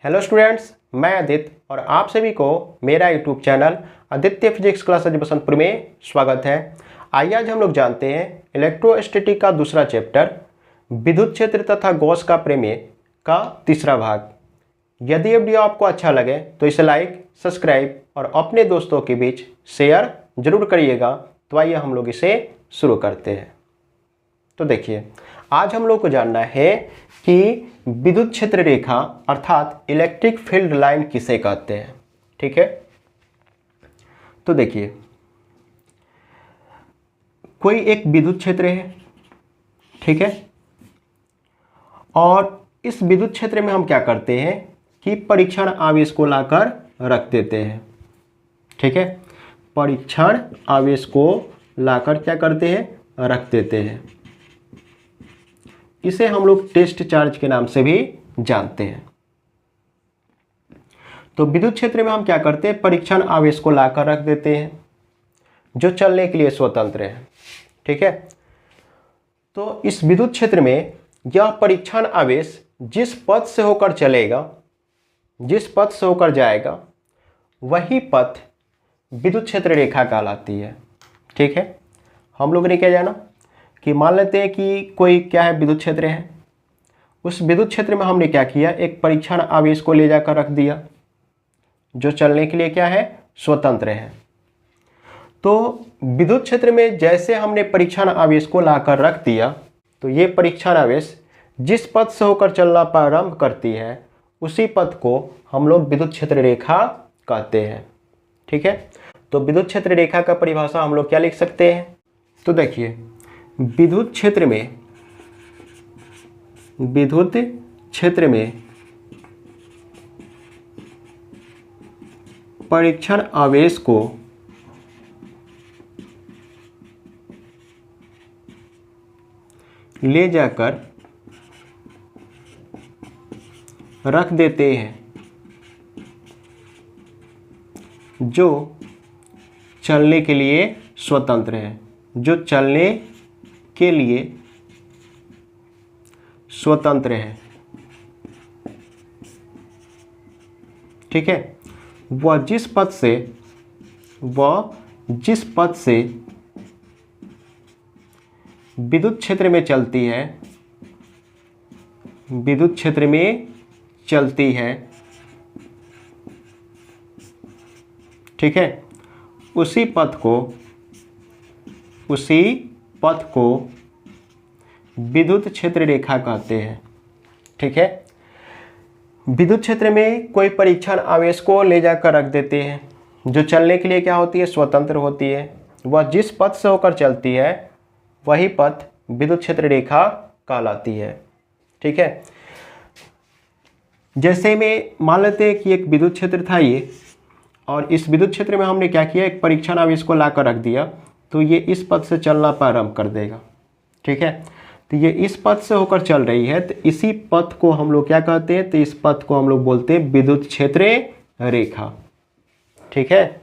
Hello students, मैं आदित्य और आप सभी को मेरा YouTube channel Aditya physics classes Basantpur में स्वागत है। आइए आज हम लोग जानते हैं इलेक्ट्रोस्टैटिक का दूसरा चैप्टर विद्युत क्षेत्र तथा गॉस का प्रमेय का तीसरा भाग। यदि ये वीडियो आपको अच्छा लगे तो इसे लाइक, सब्सक्राइब और अपने दोस्तों के बीच शेयर जरूर करिएगा। तो आइए हम लोग इसे शुरू करते हैं। तो देखिए, आज हम लोग को जानना है कि विद्युत क्षेत्र रेखा अर्थात इलेक्ट्रिक फील्ड लाइन किसे कहते हैं। ठीक है, तो देखिए, कोई एक विद्युत क्षेत्र है, ठीक है, और इस विद्युत क्षेत्र में हम क्या करते हैं कि परीक्षण आवेश को लाकर रख देते हैं। ठीक है, परीक्षण आवेश को लाकर क्या करते हैं, रख देते हैं। इसे हम लोग टेस्ट चार्ज के नाम से भी जानते हैं। तो विद्युत क्षेत्र में हम क्या करते हैं, परीक्षण आवेश को लाकर रख देते हैं जो चलने के लिए स्वतंत्र है। ठीक है, तो इस विद्युत क्षेत्र में यह परीक्षण आवेश जिस पथ से होकर चलेगा, जिस पथ से होकर जाएगा, वही पथ विद्युत क्षेत्र रेखा कहलाती है। ठीक है, हम लोग ने क्या जाना कि मान लेते हैं कि कोई क्या है, विद्युत क्षेत्र है। उस विद्युत क्षेत्र में हमने क्या किया, एक परीक्षण आवेश को ले जाकर रख दिया जो चलने के लिए क्या है, स्वतंत्र है। तो विद्युत क्षेत्र में जैसे हमने परीक्षण आवेश को लाकर रख दिया, तो ये परीक्षण आवेश जिस पथ से होकर चलना प्रारंभ करती है उसी पथ को हम लोग विद्युत क्षेत्र रेखा कहते हैं। ठीक है, तो विद्युत क्षेत्र रेखा का परिभाषा हम लोग क्या लिख सकते हैं। तो देखिए, विद्युत क्षेत्र में परीक्षण आवेश को ले जाकर रख देते हैं जो चलने के लिए स्वतंत्र है, जो चलने के लिए स्वतंत्र है। ठीक है, वह जिस पथ से विद्युत क्षेत्र में चलती है, विद्युत क्षेत्र में चलती है, ठीक है, उसी पथ को विद्युत क्षेत्र रेखा कहते हैं। ठीक है, विद्युत क्षेत्र में कोई परीक्षण आवेश को ले जाकर रख देते हैं जो चलने के लिए क्या होती है, स्वतंत्र होती है। वह जिस पथ से होकर चलती है वही पथ विद्युत क्षेत्र रेखा कहलाती है। ठीक है, जैसे में मान लेते हैं कि एक विद्युत क्षेत्र था ये, और इस विद्युत क्षेत्र में हमने क्या किया, एक परीक्षण आवेश को लाकर रख दिया, तो ये इस पथ से चलना प्रारंभ कर देगा। ठीक है, तो ये इस पथ से होकर चल रही है, तो इसी पथ को हम लोग क्या कहते हैं, तो इस पथ को हम लोग बोलते हैं विद्युत क्षेत्र रेखा। ठीक है,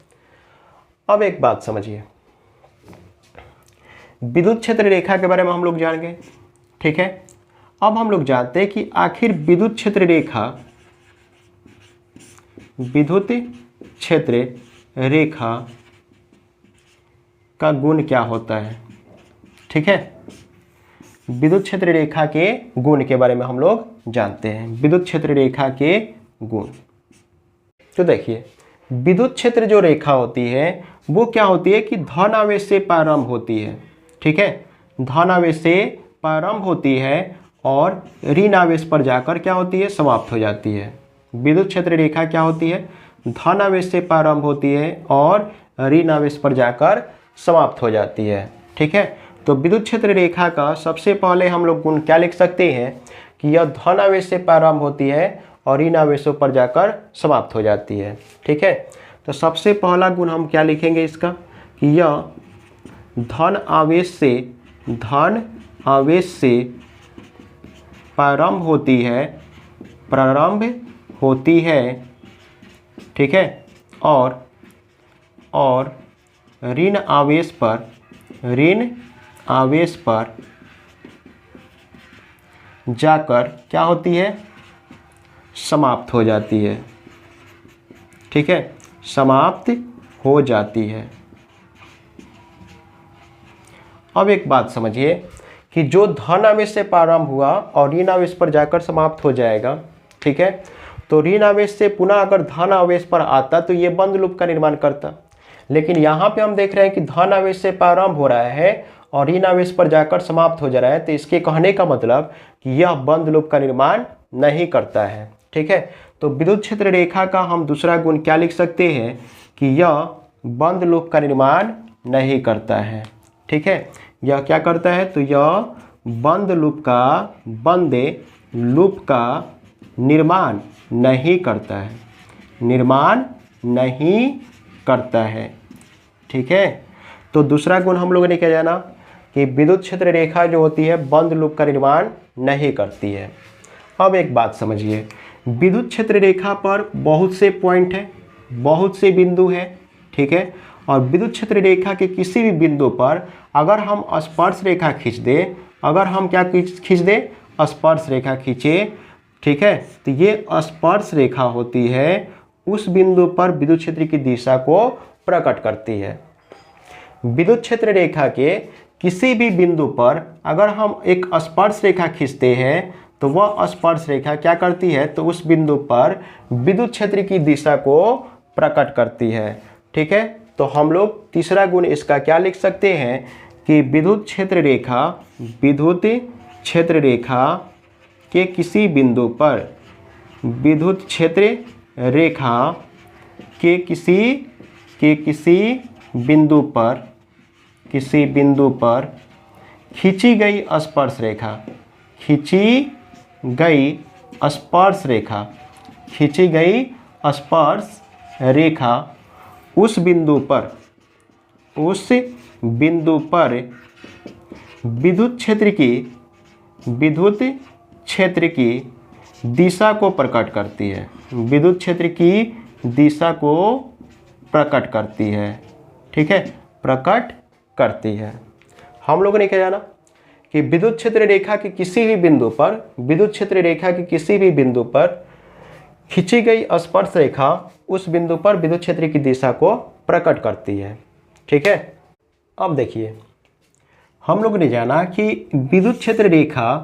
अब एक बात समझिए, विद्युत क्षेत्र रेखा के बारे में हम लोग जान गए। ठीक है, अब हम लोग जानते हैं कि आखिर विद्युत क्षेत्र रेखा का गुण क्या होता है। ठीक है, विद्युत क्षेत्र रेखा के गुण के बारे में हम लोग जानते हैं, विद्युत क्षेत्र रेखा के गुण। तो देखिए, विद्युत क्षेत्र जो रेखा होती है वो क्या होती है कि धन आवेश से प्रारंभ होती है। ठीक है, धन आवेश से प्रारंभ होती है और ऋण आवेश पर जाकर क्या होती है, समाप्त हो जाती है। विद्युत क्षेत्र रेखा क्या होती है, धन आवेश से प्रारंभ होती है और ऋण आवेश पर जाकर समाप्त हो जाती है। ठीक है, तो विद्युत क्षेत्र रेखा का सबसे पहले हम लोग गुण क्या लिख सकते हैं कि यह धन आवेश से प्रारंभ होती है और ऋण आवेशों पर जाकर समाप्त हो जाती है। ठीक है, तो सबसे पहला गुण हम क्या लिखेंगे इसका कि यह धन आवेश से प्रारंभ होती है। ठीक है, और ऋण आवेश पर जाकर क्या होती है, समाप्त हो जाती है। ठीक है, समाप्त हो जाती है। अब एक बात समझिए कि जो धन आवेश से प्रारंभ हुआ और ऋण आवेश पर जाकर समाप्त हो जाएगा। ठीक है, तो ऋण आवेश से पुनः अगर धन आवेश पर आता तो ये बंद लूप का निर्माण करता, लेकिन यहाँ पे हम देख रहे हैं कि धन आवेश से प्रारंभ हो रहा है और ऋण आवेश पर जाकर समाप्त हो जा रहा है, तो इसके कहने का मतलब कि यह बंद लूप का निर्माण नहीं करता है। ठीक है, तो विद्युत क्षेत्र रेखा का हम दूसरा गुण क्या लिख सकते हैं कि यह बंद लूप का निर्माण नहीं करता है। ठीक है, यह क्या करता है, तो यह बंद लूप का निर्माण नहीं करता है, निर्माण नहीं करता है। ठीक है, तो दूसरा गुण हम लोगों ने क्या जाना कि विद्युत क्षेत्र रेखा जो होती है बंद लूप का निर्माण नहीं करती है। अब एक बात समझिए, विद्युत क्षेत्र रेखा पर बहुत से पॉइंट है, बहुत से बिंदु है। ठीक है, और विद्युत क्षेत्र रेखा के किसी भी बिंदु पर अगर हम स्पर्श रेखा खींच दें, अगर हम क्या खींच दें, स्पर्श रेखा खींचे, ठीक है, तो ये स्पर्श रेखा होती है उस बिंदु पर विद्युत क्षेत्र की दिशा को प्रकट करती है। विद्युत क्षेत्र रेखा के किसी भी बिंदु पर अगर हम एक स्पर्श रेखा खींचते हैं तो वह स्पर्श रेखा क्या करती है, तो उस बिंदु पर विद्युत क्षेत्र की दिशा को प्रकट करती है। ठीक है, तो हम लोग तीसरा गुण इसका क्या लिख सकते हैं कि विद्युत क्षेत्र रेखा के किसी बिंदु पर, विद्युत क्षेत्र रेखा के किसी बिंदु पर खींची गई स्पर्श रेखा उस बिंदु पर विद्युत क्षेत्र की दिशा को प्रकट करती है, विद्युत क्षेत्र की दिशा को प्रकट करती है। ठीक है, प्रकट करती है। हम लोगों ने क्या जाना कि विद्युत क्षेत्र रेखा के किसी भी बिंदु पर खींची गई स्पर्श रेखा उस बिंदु पर विद्युत क्षेत्र की दिशा को प्रकट करती है। ठीक है, अब देखिए हम लोग ने जाना कि विद्युत क्षेत्र रेखा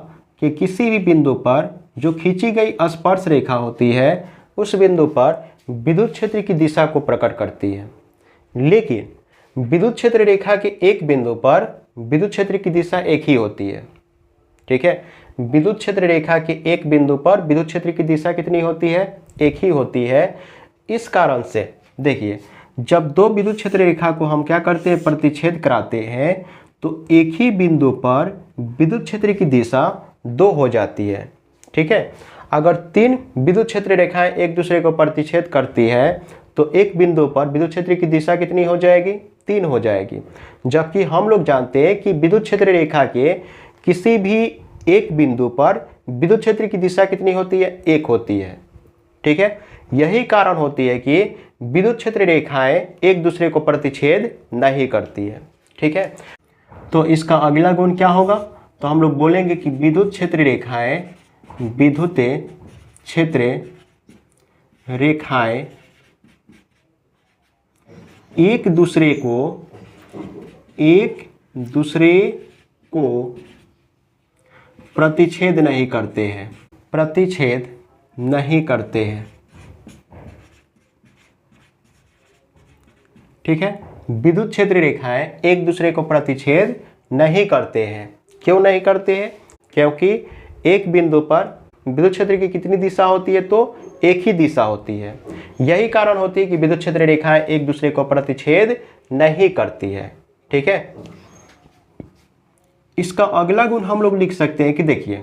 के किसी भी बिंदु पर जो खींची गई स्पर्श रेखा होती है उस बिंदु पर विद्युत क्षेत्र की दिशा को प्रकट करती है, लेकिन विद्युत क्षेत्र रेखा के एक बिंदु पर विद्युत क्षेत्र की दिशा एक ही होती है। ठीक है, विद्युत क्षेत्र रेखा के एक बिंदु पर विद्युत क्षेत्र की दिशा कितनी होती है, एक ही होती है। इस कारण से देखिए जब दो विद्युत क्षेत्र रेखा को हम क्या करते हैं, प्रतिच्छेद कराते हैं, तो एक ही बिंदु पर विद्युत क्षेत्र की दिशा दो हो जाती है। ठीक है, अगर तीन विद्युत क्षेत्र रेखाएं एक दूसरे को प्रतिच्छेद करती है तो एक बिंदु पर विद्युत क्षेत्र की दिशा कितनी हो जाएगी, तीन हो जाएगी। जबकि हम लोग जानते हैं कि विद्युत क्षेत्र रेखा के किसी भी एक बिंदु पर विद्युत क्षेत्र की दिशा कितनी होती है, एक होती है। ठीक है, यही कारण होती है कि विद्युत क्षेत्र रेखाएं एक दूसरे को प्रतिच्छेद नहीं करती है। ठीक है, तो इसका अगला गुण क्या होगा, तो हम लोग बोलेंगे कि विद्युत क्षेत्र रेखाएं एक दूसरे को प्रतिच्छेद नहीं करते हैं। ठीक है, विद्युत क्षेत्र रेखाएं एक दूसरे को प्रतिच्छेद नहीं करते हैं। क्यों नहीं करते हैं, क्योंकि एक बिंदु पर विद्युत क्षेत्र की कितनी दिशा होती है, तो एक ही दिशा होती है। यही कारण होती है कि विद्युत क्षेत्र रेखाएं एक दूसरे को प्रतिच्छेद नहीं करती है। ठीक है, इसका अगला गुण हम लोग लिख सकते हैं कि देखिए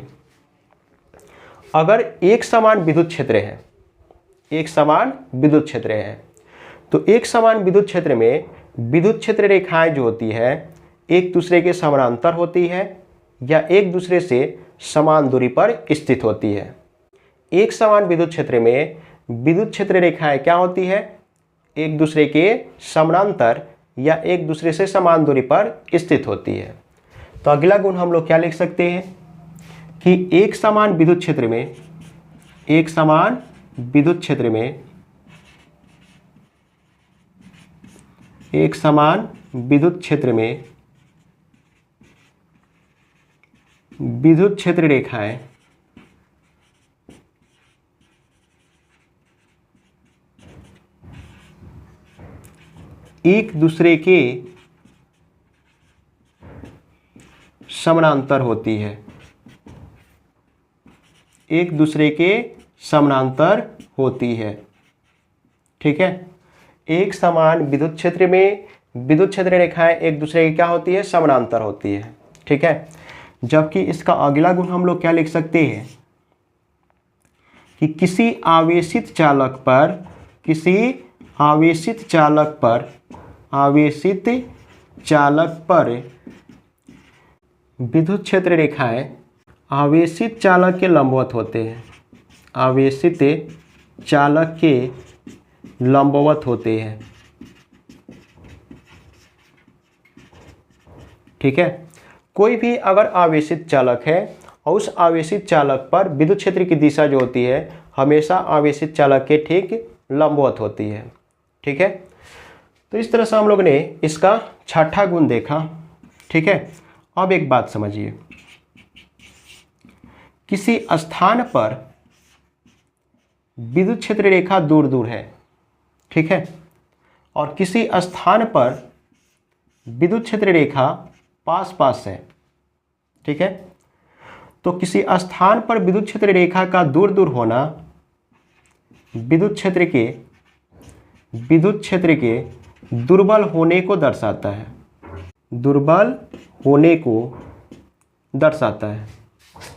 अगर एक समान विद्युत क्षेत्र है, तो एक समान विद्युत क्षेत्र में विद्युत क्षेत्र रेखाएं जो होती है एक दूसरे के समानांतर होती है या एक दूसरे से समान दूरी पर स्थित होती है। एक समान विद्युत क्षेत्र में विद्युत क्षेत्र रेखाएं क्या होती है, एक दूसरे के समानांतर या एक दूसरे से समान दूरी पर स्थित होती है। तो अगला गुण हम लोग क्या लिख सकते हैं कि एक समान विद्युत क्षेत्र में एक समान विद्युत क्षेत्र में, एक समान विद्युत क्षेत्र में विद्युत क्षेत्र रेखाएं एक दूसरे के समानांतर होती है, एक दूसरे के समानांतर होती है। ठीक है, एक समान विद्युत क्षेत्र में विद्युत क्षेत्र रेखाएं एक दूसरे की क्या होती है, समानांतर होती है। ठीक है, जबकि इसका अगला गुण हम लोग क्या लिख सकते हैं कि किसी आवेशित चालक पर, किसी आवेशित चालक पर, आवेशित चालक पर विद्युत क्षेत्र रेखाएं आवेशित चालक के लंबवत होते हैं, आवेशित चालक के लंबवत होते हैं। ठीक है, कोई भी अगर आवेशित चालक है और उस आवेशित चालक पर विद्युत क्षेत्र की दिशा जो होती है हमेशा आवेशित चालक के ठीक लंबवत होती है। ठीक है, तो इस तरह से हम लोग ने इसका छठा गुण देखा। ठीक है, अब एक बात समझिए, किसी स्थान पर विद्युत क्षेत्र रेखा दूर दूर है, ठीक है, और किसी स्थान पर विद्युत क्षेत्र रेखा पास पास है। ठीक है, तो किसी स्थान पर विद्युत क्षेत्र रेखा का दूर दूर होना विद्युत क्षेत्र के दुर्बल होने को दर्शाता है, दुर्बल होने को दर्शाता है।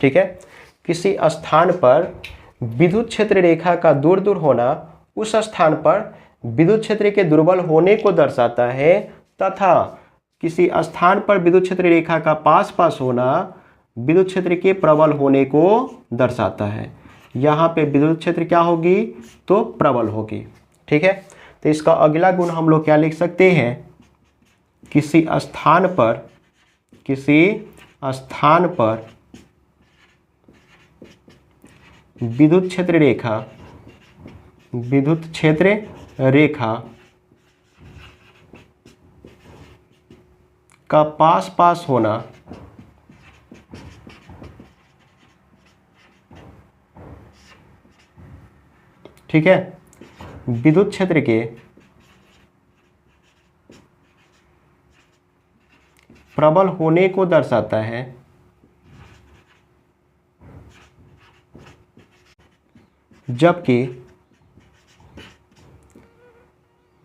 ठीक है, किसी स्थान पर विद्युत क्षेत्र रेखा का दूर दूर होना उस स्थान पर विद्युत क्षेत्र के दुर्बल होने को दर्शाता है, तथा किसी स्थान पर विद्युत क्षेत्र रेखा का पास पास होना विद्युत क्षेत्र के प्रबल होने को दर्शाता है। यहाँ पे विद्युत क्षेत्र क्या होगी, तो प्रबल होगी। ठीक है, तो इसका अगला गुण हम लोग क्या लिख सकते हैं, किसी स्थान पर विद्युत क्षेत्र रेखा का पास पास होना ठीक है, विद्युत क्षेत्र के प्रबल होने को दर्शाता है, जबकि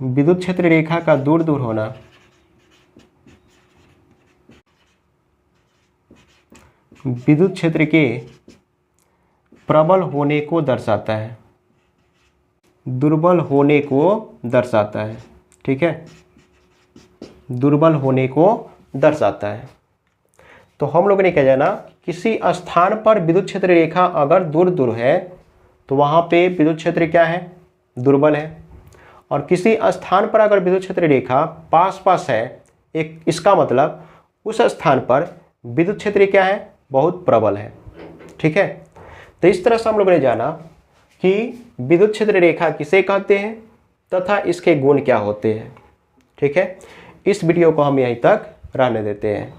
विद्युत क्षेत्र रेखा का दूर दूर होना विद्युत क्षेत्र के प्रबल होने को दर्शाता है, दुर्बल होने को दर्शाता है। ठीक है, दुर्बल होने को दर्शाता है। तो हम लोगों ने क्या जाना, किसी स्थान पर विद्युत क्षेत्र रेखा अगर दूर दूर है तो वहाँ पे विद्युत क्षेत्र क्या है, दुर्बल है, और किसी स्थान पर अगर विद्युत क्षेत्र रेखा पास पास है, एक इसका मतलब उस स्थान पर विद्युत क्षेत्र क्या है, बहुत प्रबल है। ठीक है, तो इस तरह से हम लोगों ने जाना कि विद्युत क्षेत्र रेखा किसे कहते हैं तथा इसके गुण क्या होते हैं। ठीक है, इस वीडियो को हम यहीं तक रहने देते हैं।